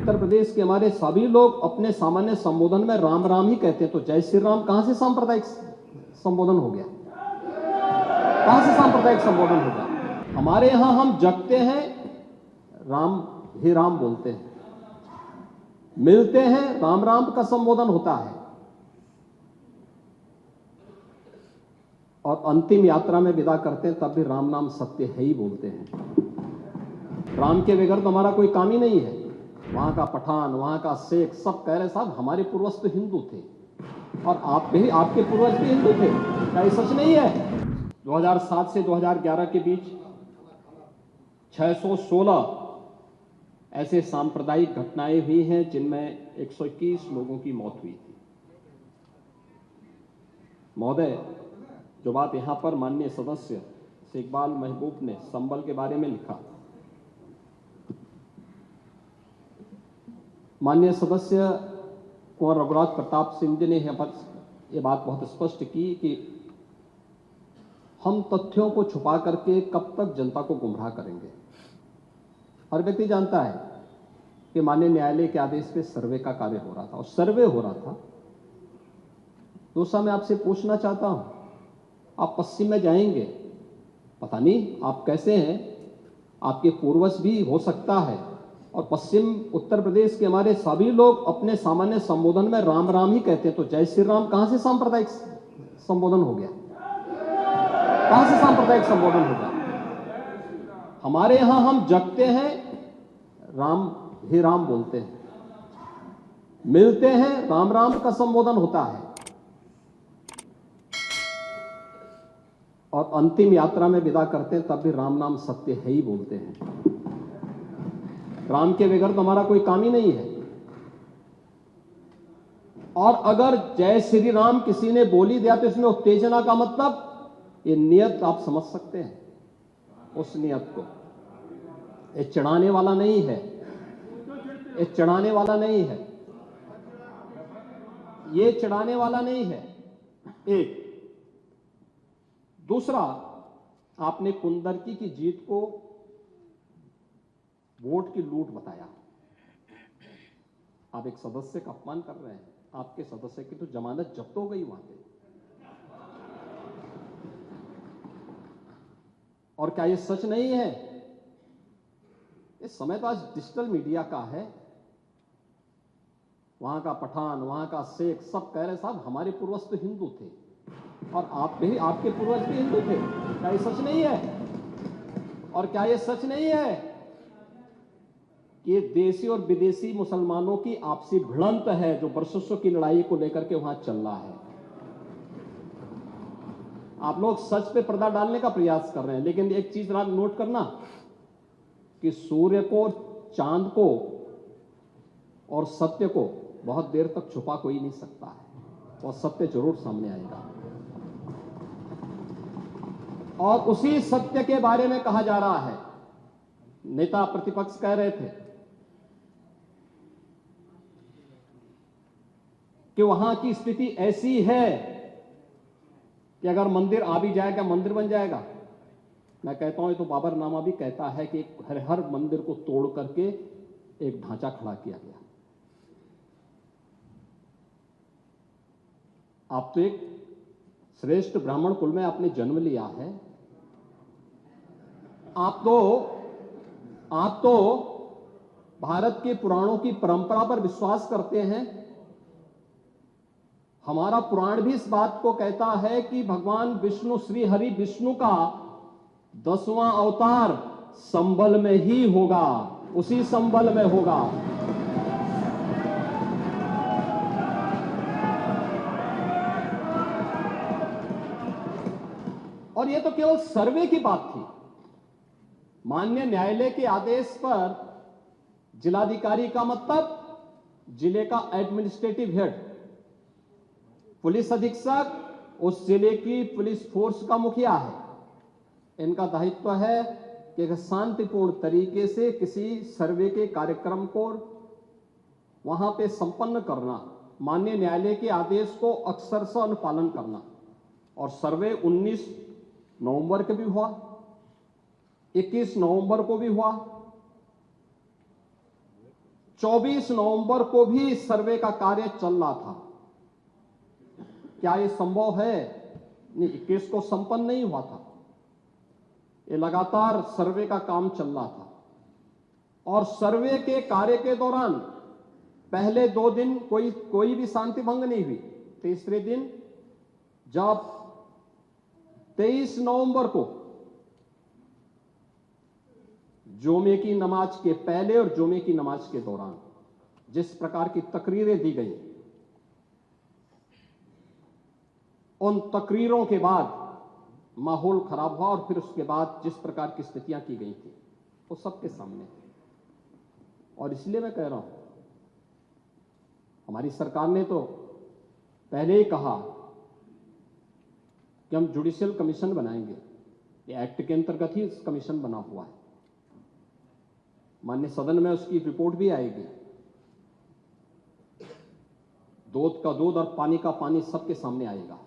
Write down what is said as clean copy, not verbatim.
उत्तर प्रदेश के हमारे सभी लोग अपने सामान्य संबोधन में राम राम ही कहते हैं, तो जय श्री राम कहां से सांप्रदायिक संबोधन हो गया? कहां से सांप्रदायिक संबोधन हो गया? हमारे यहां हम जगते हैं, राम ही राम बोलते हैं, मिलते हैं, राम राम का संबोधन होता है, और अंतिम यात्रा में विदा करते हैं तब भी राम नाम सत्य है ही बोलते हैं। राम के बगैर तो हमारा कोई काम ही नहीं है। वहां का पठान, वहां का शेख सब कह रहे साहब हमारे पूर्वज तो हिंदू थे, और आप भी, आपके पूर्वज भी हिंदू थे। क्या ये सच नहीं है? 2007 से 2011 के बीच 616 ऐसे सांप्रदायिक घटनाएं हुई हैं जिनमें 121 लोगों की मौत हुई थी। महोदय, जो बात यहां पर माननीय सदस्य शेखबाल महबूब ने संबल के बारे में लिखा, माननीय सदस्य कुंवर रघुराज प्रताप सिंह जी ने यहां पर यह बात बहुत स्पष्ट की कि हम तथ्यों को छुपा करके कब तक जनता को गुमराह करेंगे। हर व्यक्ति जानता है कि माननीय न्यायालय के आदेश पे सर्वे का कार्य हो रहा था, और सर्वे हो रहा था। दूसरा, मैं आपसे पूछना चाहता हूं, आप पश्चिम में जाएंगे, पता नहीं आप कैसे हैं, आपके पूर्वज भी हो सकता है, और पश्चिम उत्तर प्रदेश के हमारे सभी लोग अपने सामान्य संबोधन में राम राम ही कहते हैं, तो जय श्री राम कहां से सांप्रदायिक संबोधन हो गया? कहां से सांप्रदायिक संबोधन हो गया? हमारे यहां हम जगते हैं, राम ही राम बोलते हैं, मिलते हैं, राम राम का संबोधन होता है, और अंतिम यात्रा में विदा करते हैं तब भी राम नाम सत्य है ही बोलते हैं। राम के बगैर तो हमारा कोई काम ही नहीं है। और अगर जय श्री राम किसी ने बोली दिया तो इसमें उत्तेजना का मतलब, ये नियत आप समझ सकते हैं उस नियत को। ये चढ़ाने वाला नहीं है, ये चढ़ाने वाला नहीं है, ये चढ़ाने वाला नहीं है। एक दूसरा, आपने कुंदरकी की जीत को वोट की लूट बताया। आप एक सदस्य का अपमान कर रहे हैं। आपके सदस्य की तो जमानत जब्त हो गई वहां पे। और क्या ये सच नहीं है? इस समय तो आज डिजिटल मीडिया का है। वहां का पठान, वहां का शेख सब कह रहे साहब हमारे पूर्वज तो हिंदू थे, और आप भी, आपके पूर्वज भी हिंदू थे। क्या ये सच नहीं है? और क्या ये सच नहीं है कि देशी और विदेशी मुसलमानों की आपसी भिड़ंत है जो वर्षों की लड़ाई को लेकर के वहां चल रहा है? आप लोग सच पे पर्दा डालने का प्रयास कर रहे हैं, लेकिन एक चीज नोट करना कि सूर्य को, चांद को और सत्य को बहुत देर तक छुपा कोई नहीं सकता है, और सत्य जरूर सामने आएगा। और उसी सत्य के बारे में कहा जा रहा है। नेता प्रतिपक्ष कह रहे थे कि वहां की स्थिति ऐसी है कि अगर मंदिर आ भी जाएगा, मंदिर बन जाएगा। मैं कहता हूं, ये तो बाबरनामा भी कहता है कि हर मंदिर को तोड़ करके एक ढांचा खड़ा किया गया। आप तो एक श्रेष्ठ ब्राह्मण कुल में आपने जन्म लिया है। आप तो भारत के पुराणों की परंपरा पर विश्वास करते हैं। हमारा पुराण भी इस बात को कहता है कि भगवान विष्णु, श्री हरि विष्णु का 10वां अवतार संबल में ही होगा, उसी संबल में होगा। और यह तो केवल सर्वे की बात थी। माननीय न्यायालय के आदेश पर जिलाधिकारी का मतलब जिले का एडमिनिस्ट्रेटिव हेड, पुलिस अधीक्षक उस जिले की पुलिस फोर्स का मुखिया है। इनका दायित्व है कि शांतिपूर्ण तरीके से किसी सर्वे के कार्यक्रम को वहां पे संपन्न करना, माननीय न्यायालय के आदेश को अक्षरशः अनुपालन करना। और सर्वे 19 नवंबर को भी हुआ, 21 नवंबर को भी हुआ, 24 नवंबर को भी सर्वे का कार्य चल रहा था। क्या यह संभव है? नहीं, 21 को संपन्न नहीं हुआ था। ये लगातार सर्वे का काम चल रहा था और सर्वे के कार्य के दौरान पहले 2 दिन कोई भी शांति भंग नहीं हुई। तीसरे दिन जब 23 नवंबर को जुमे की नमाज के पहले और जुमे की नमाज के दौरान जिस प्रकार की तकरीरें दी गई, उन तकरीरों के बाद माहौल खराब हुआ और फिर उसके बाद जिस प्रकार की स्थितियां की गई थी वो सबके सामने थी। और इसलिए मैं कह रहा हूं, हमारी सरकार ने तो पहले ही कहा कि हम जुडिशियल कमीशन बनाएंगे। ये एक्ट के अंतर्गत ही इस कमीशन बना हुआ है। माननीय सदन में उसकी रिपोर्ट भी आएगी। दूध का दूध और पानी का पानी सबके सामने आएगा।